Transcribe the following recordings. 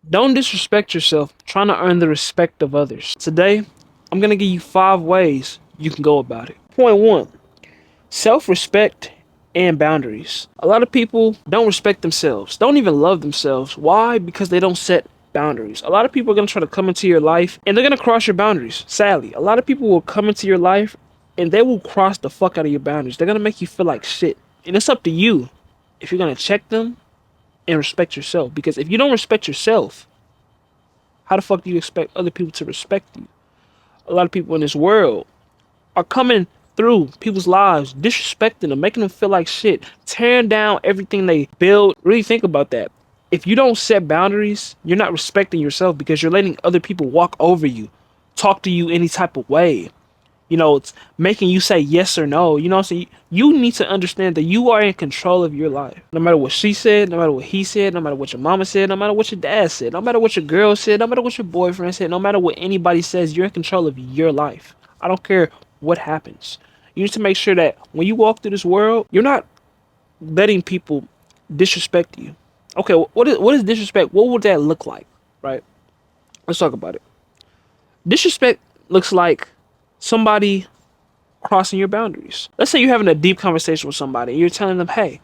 Don't disrespect yourself trying to earn the respect of others. Today, I'm going to give you 5 ways you can go about it. Point 1, self respect and boundaries. A lot of people don't respect themselves, don't even love themselves. Why? Because they don't set boundaries. A lot of people are going to try to come into your life and they're going to cross your boundaries. Sadly, a lot of people will come into your life and they will cross the fuck out of your boundaries. They're going to make you feel like shit. And it's up to you if you're going to check them and respect yourself. Because if you don't respect yourself, how the fuck do you expect other people to respect you? A lot of people in this world are coming through people's lives, disrespecting them, making them feel like shit, tearing down everything they build. Really think about that. If you don't set boundaries, you're not respecting yourself because you're letting other people walk over you, talk to you any type of way. It's making you say yes or no. You know what I'm saying? You need to understand that you are in control of your life. No matter what she said, no matter what he said, no matter what your mama said, no matter what your dad said, no matter what your girl said, no matter what your boyfriend said, no matter what anybody says, you're in control of your life. I don't care what happens. You need to make sure that when you walk through this world, you're not letting people disrespect you. Okay, what is disrespect? What would that look like? Right? Let's talk about it. Disrespect looks like somebody crossing your boundaries. Let's say you're having a deep conversation with somebody and you're telling them, hey,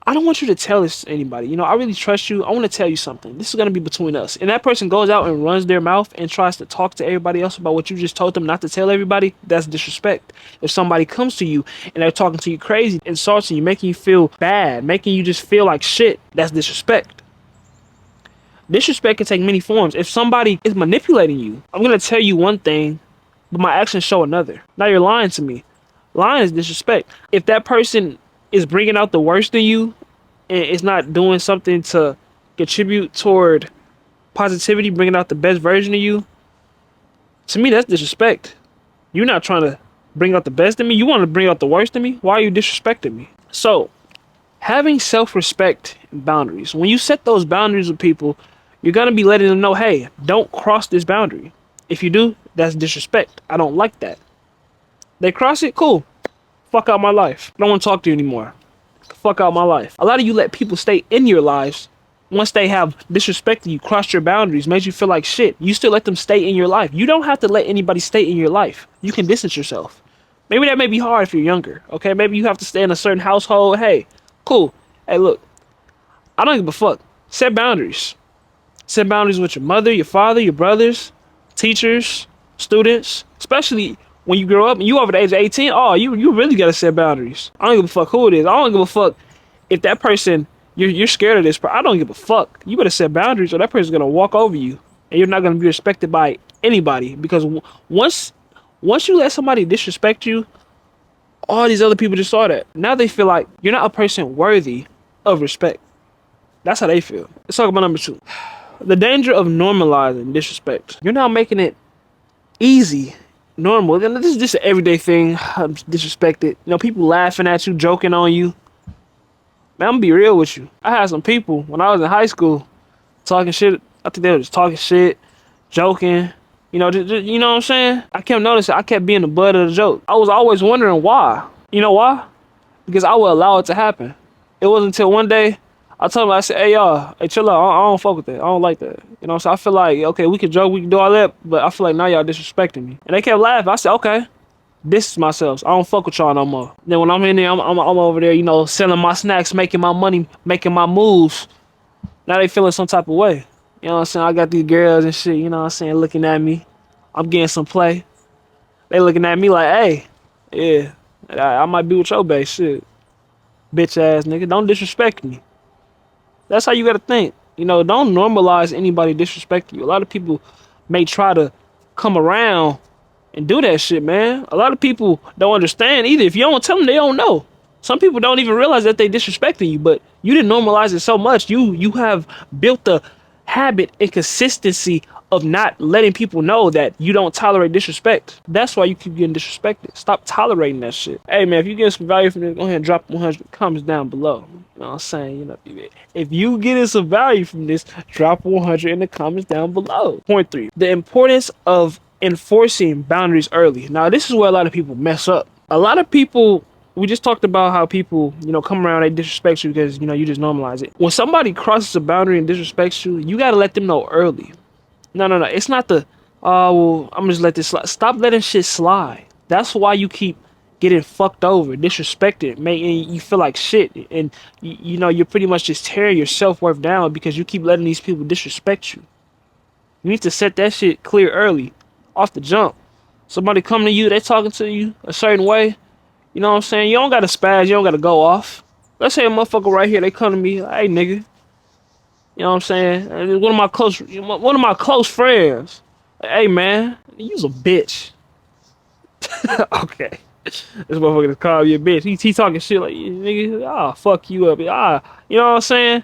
I don't want you to tell this to anybody. I really trust you. I want to tell you something. This is going to be between us. And that person goes out and runs their mouth and tries to talk to everybody else about what you just told them not to tell everybody. That's disrespect. If somebody comes to you and they're talking to you crazy, insulting you, making you feel bad, making you just feel like shit, that's disrespect. Disrespect can take many forms. If somebody is manipulating you, I'm going to tell you one thing, but my actions show another. Now you're lying to me. Lying is disrespect. If that person is bringing out the worst in you and is not doing something to contribute toward positivity, bringing out the best version of you, to me, that's disrespect. You're not trying to bring out the best in me. You want to bring out the worst in me. Why are you disrespecting me? So, having self-respect and boundaries. When you set those boundaries with people, you're going to be letting them know, hey, don't cross this boundary. If you do, that's disrespect. I don't like that. They cross it, cool. Fuck out my life. I don't want to talk to you anymore. Fuck out my life. A lot of you let people stay in your lives once they have disrespected you, crossed your boundaries, made you feel like shit. You still let them stay in your life. You don't have to let anybody stay in your life. You can distance yourself. Maybe that may be hard if you're younger, okay? Maybe you have to stay in a certain household. Hey, cool. Hey, look, I don't give a fuck. Set boundaries. Set boundaries with your mother, your father, your brothers, teachers, students, especially when you grow up and you over the age of 18. Oh, you really gotta set boundaries. I don't give a fuck who it is. I don't give a fuck if that person you're scared of this. I don't give a fuck. You better set boundaries, or that person's gonna walk over you, and you're not gonna be respected by anybody. Because once you let somebody disrespect you, all these other people just saw that. Now they feel like you're not a person worthy of respect. That's how they feel. Let's talk about number 2. The danger of normalizing disrespect. You're now making it easy, normal. And this is just an everyday thing. I'm disrespected. People laughing at you, joking on you. Man, I'm gonna be real with you. I had some people when I was in high school talking shit. I think they were just talking shit, joking. You know what I'm saying? I kept noticing I kept being the butt of the joke. I was always wondering why. You know why? Because I would allow it to happen. It wasn't until one day I told them, I said, hey, y'all, hey, chill out. I don't fuck with that. I don't like that. So I feel like, okay, we can joke, we can do all that, but I feel like now y'all disrespecting me. And they kept laughing. I said, okay, this is myself. I don't fuck with y'all no more. Then when I'm in there, I'm over there, selling my snacks, making my money, making my moves. Now they feeling some type of way. You know what I'm saying? I got these girls and shit, looking at me. I'm getting some play. They looking at me like, hey, yeah, I might be with your base, shit. Bitch ass nigga, don't disrespect me. That's how you gotta think. Don't normalize anybody disrespecting you. A lot of people may try to come around and do that shit, man. A lot of people don't understand either. If you don't tell them, they don't know. Some people don't even realize that they disrespecting you, but you didn't normalize it so much. You have built the habit and consistency of not letting people know that you don't tolerate disrespect. That's why you keep getting disrespected. Stop tolerating that shit. Hey man, if you get some value from this, go ahead and drop 100 comments down below. You know what I'm saying? If you getting some value from this, drop 100 in the comments down below. Point 3, the importance of enforcing boundaries early. Now this is where a lot of people mess up. A lot of people We just talked about how people, come around, they disrespect you because, you just normalize it. When somebody crosses a boundary and disrespects you, you got to let them know early. No, no, no. It's not the, oh, well, I'm just let this slide. Stop letting shit slide. That's why you keep getting fucked over, disrespected, making you feel like shit. And, you're pretty much just tearing your self-worth down because you keep letting these people disrespect you. You need to set that shit clear early, off the jump. Somebody come to you, they talking to you a certain way. You know what I'm saying? You don't got to spaz. You don't got to go off. Let's say a motherfucker right here, they come to me, like, hey, nigga. You know what I'm saying? And one of my close friends. Hey, man, you's a bitch. Okay. This motherfucker just called you a bitch. He talking shit like, nigga, fuck you up. You know what I'm saying?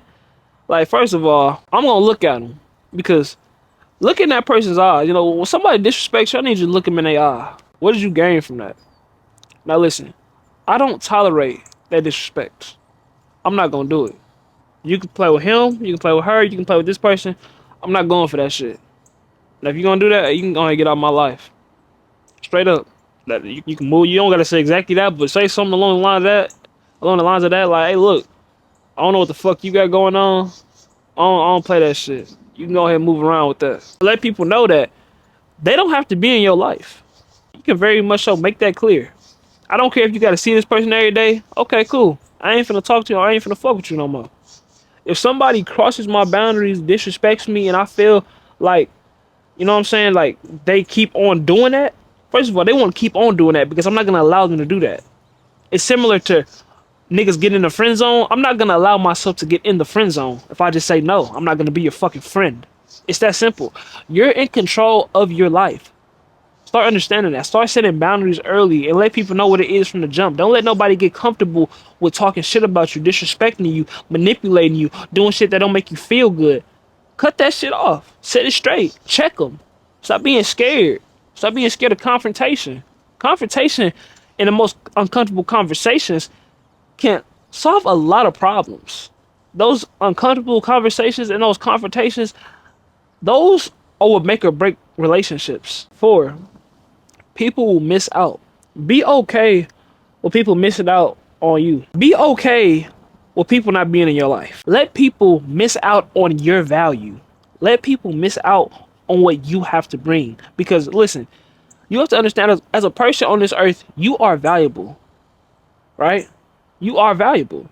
Like, first of all, I'm going to look at him. Because look in that person's eyes. When somebody disrespects you, I need you to look him in their eye. What did you gain from that? Now listen, I don't tolerate that disrespect. I'm not gonna do it. You can play with him, you can play with her, you can play with this person. I'm not going for that shit. Now if you're gonna do that, you can go ahead and get out of my life. Straight up. You can move. You don't gotta say exactly that, but say something along the lines of that, like, hey, look, I don't know what the fuck you got going on. I don't play that shit. You can go ahead and move around with that. Let people know that they don't have to be in your life. You can very much so make that clear. I don't care if you got to see this person every day. Okay, cool. I ain't finna talk to you. I ain't finna fuck with you no more. If somebody crosses my boundaries, disrespects me, and I feel like, you know what I'm saying, like they keep on doing that. First of all, they want to keep on doing that because I'm not going to allow them to do that. It's similar to niggas getting in the friend zone. I'm not going to allow myself to get in the friend zone if I just say no. I'm not going to be your fucking friend. It's that simple. You're in control of your life. Start understanding that. Start setting boundaries early and let people know what it is from the jump. Don't let nobody get comfortable with talking shit about you, disrespecting you, manipulating you, doing shit that don't make you feel good. Cut that shit off. Set it straight. Check them. Stop being scared. Stop being scared of confrontation. Confrontation in the most uncomfortable conversations can solve a lot of problems. Those uncomfortable conversations and those confrontations, those are what make or break relationships. 4, people will miss out. Be okay with people missing out on you. Be okay with people not being in your life. Let people miss out on your value. Let people miss out on what you have to bring. Because listen, you have to understand, as a person on this earth, you are valuable. Right? You are valuable.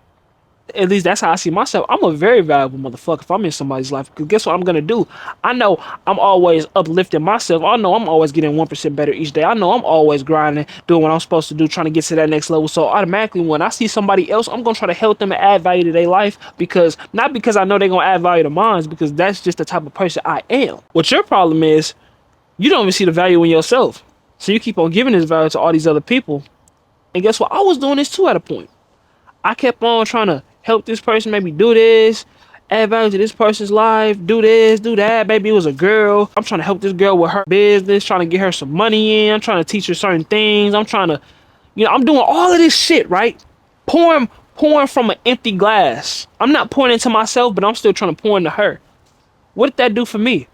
At least that's how I see myself. I'm a very valuable motherfucker if I'm in somebody's life. Because guess what I'm going to do? I know I'm always uplifting myself. I know I'm always getting 1% better each day. I know I'm always grinding, doing what I'm supposed to do, trying to get to that next level. So automatically when I see somebody else, I'm going to try to help them and add value to their life. Because not because I know they're going to add value to mine, because that's just the type of person I am. What your problem is, you don't even see the value in yourself. So you keep on giving this value to all these other people. And guess what? I was doing this too at a point. I kept on trying to help this person, maybe do this, add value to this person's life, do this, do that. Maybe it was a girl. I'm trying to help this girl with her business, trying to get her some money in. I'm trying to teach her certain things. I'm trying to, I'm doing all of this shit, right? Pouring from an empty glass. I'm not pouring into myself, but I'm still trying to pour into her. What did that do for me?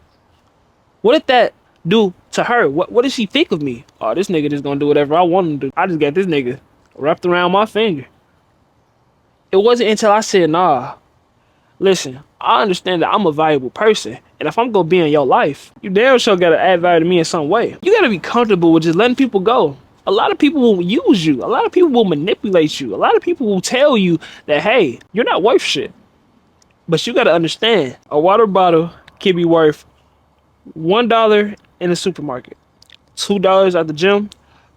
What did that do to her? What did she think of me? Oh, this nigga just gonna do whatever I want him to do. I just got this nigga wrapped around my finger. It wasn't until I said, nah, listen, I understand that I'm a valuable person. And if I'm going to be in your life, you damn sure got to add value to me in some way. You got to be comfortable with just letting people go. A lot of people will use you. A lot of people will manipulate you. A lot of people will tell you that, hey, you're not worth shit. But you got to understand, a water bottle can be worth $1 in the supermarket, $2 at the gym,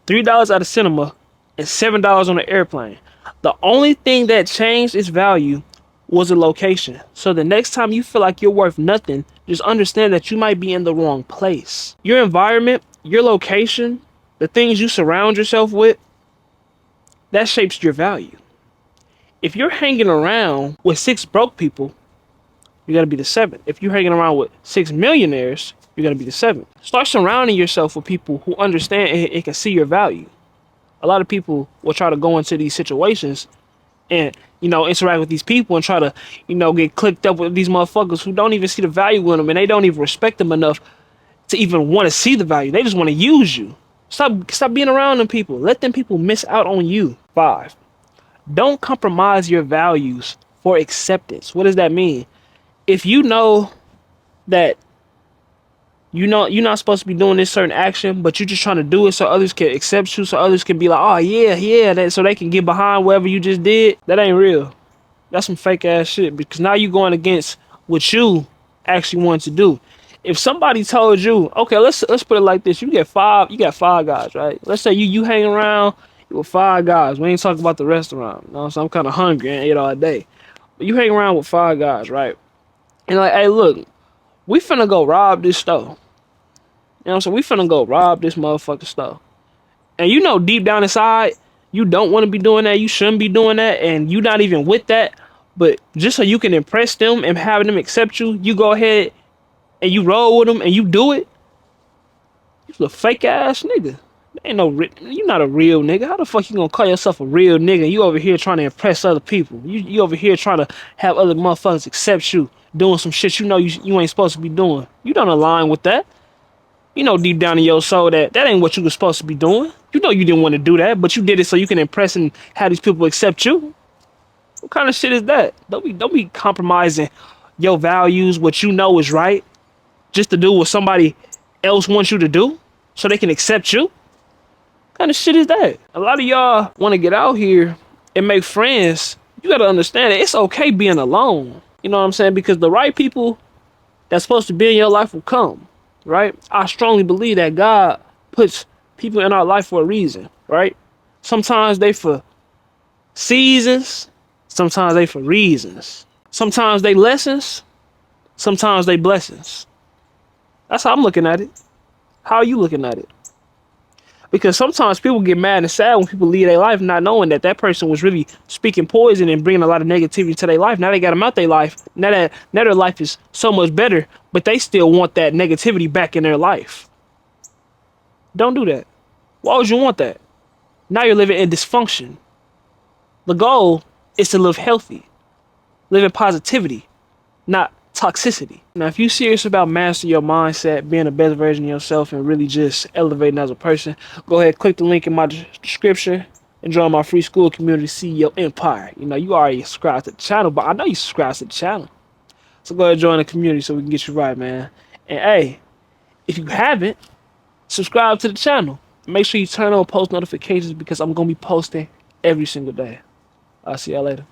$3 at the cinema, and $7 on the airplane. The only thing that changed its value was the location. So the next time you feel like you're worth nothing, just understand that you might be in the wrong place. Your environment, your location, the things you surround yourself with, that shapes your value. If you're hanging around with 6 broke people, you're going to be the 7th. If you're hanging around with 6 millionaires, you're going to be the 7th. Start surrounding yourself with people who understand and can see your value. A lot of people will try to go into these situations and, interact with these people and try to, get clicked up with these motherfuckers who don't even see the value in them, and they don't even respect them enough to even want to see the value. They just want to use you. Stop being around them people. Let them people miss out on you. 5, Don't compromise your values for acceptance. What does that mean? If you know that you're not supposed to be doing this certain action, but you're just trying to do it so others can accept you, so others can be like, oh yeah, yeah, that, so they can get behind whatever you just did. That ain't real. That's some fake ass shit, because now you're going against what you actually want to do. If somebody told you, okay, let's put it like this: you got five guys, right? Let's say you hang around with five guys. We ain't talking about the restaurant. You know, so I'm kind of hungry and ate all day. But you hang around with five guys, right? And like, hey, look, we finna go rob this store. You know what I'm saying? We finna go rob this motherfucking store. And you know deep down inside, you don't want to be doing that. You shouldn't be doing that. And you not even with that. But just so you can impress them and have them accept you, you go ahead and you roll with them and you do it. You a fake ass nigga. Ain't no, you not a real nigga. How the fuck you gonna call yourself a real nigga? You over here trying to impress other people. You over here trying to have other motherfuckers accept you, doing some shit you know you ain't supposed to be doing. You don't align with that. You know deep down in your soul that ain't what you was supposed to be doing. You know you didn't want to do that, but you did it so you can impress and have these people accept you. What kind of shit is that? Don't be compromising your values, what you know is right, just to do what somebody else wants you to do, so they can accept you. What kind of shit is that? A lot of y'all want to get out here and make friends. You gotta understand that it's okay being alone. You know what I'm saying? Because the right people that's supposed to be in your life will come. Right? I strongly believe that God puts people in our life for a reason, right? Sometimes they for seasons, sometimes they for reasons. Sometimes they lessons, sometimes they blessings. That's how I'm looking at it. How are you looking at it? Because sometimes people get mad and sad when people leave their life not knowing that that person was really speaking poison and bringing a lot of negativity to their life. Now they got them out their life. Now their life is so much better, but they still want that negativity back in their life. Don't do that. Why would you want that? Now you're living in dysfunction. The goal is to live healthy, live in positivity, not toxicity. Now, if you're serious about mastering your mindset, being the best version of yourself, and really just elevating as a person, go ahead, click the link in my description and join my free school community, CEO Empire. You know, you already subscribed to the channel, but I know you subscribed to the channel. So go ahead and join the community so we can get you right, man. And hey, if you haven't, subscribe to the channel. Make sure you turn on post notifications because I'm going to be posting every single day. I'll see y'all later.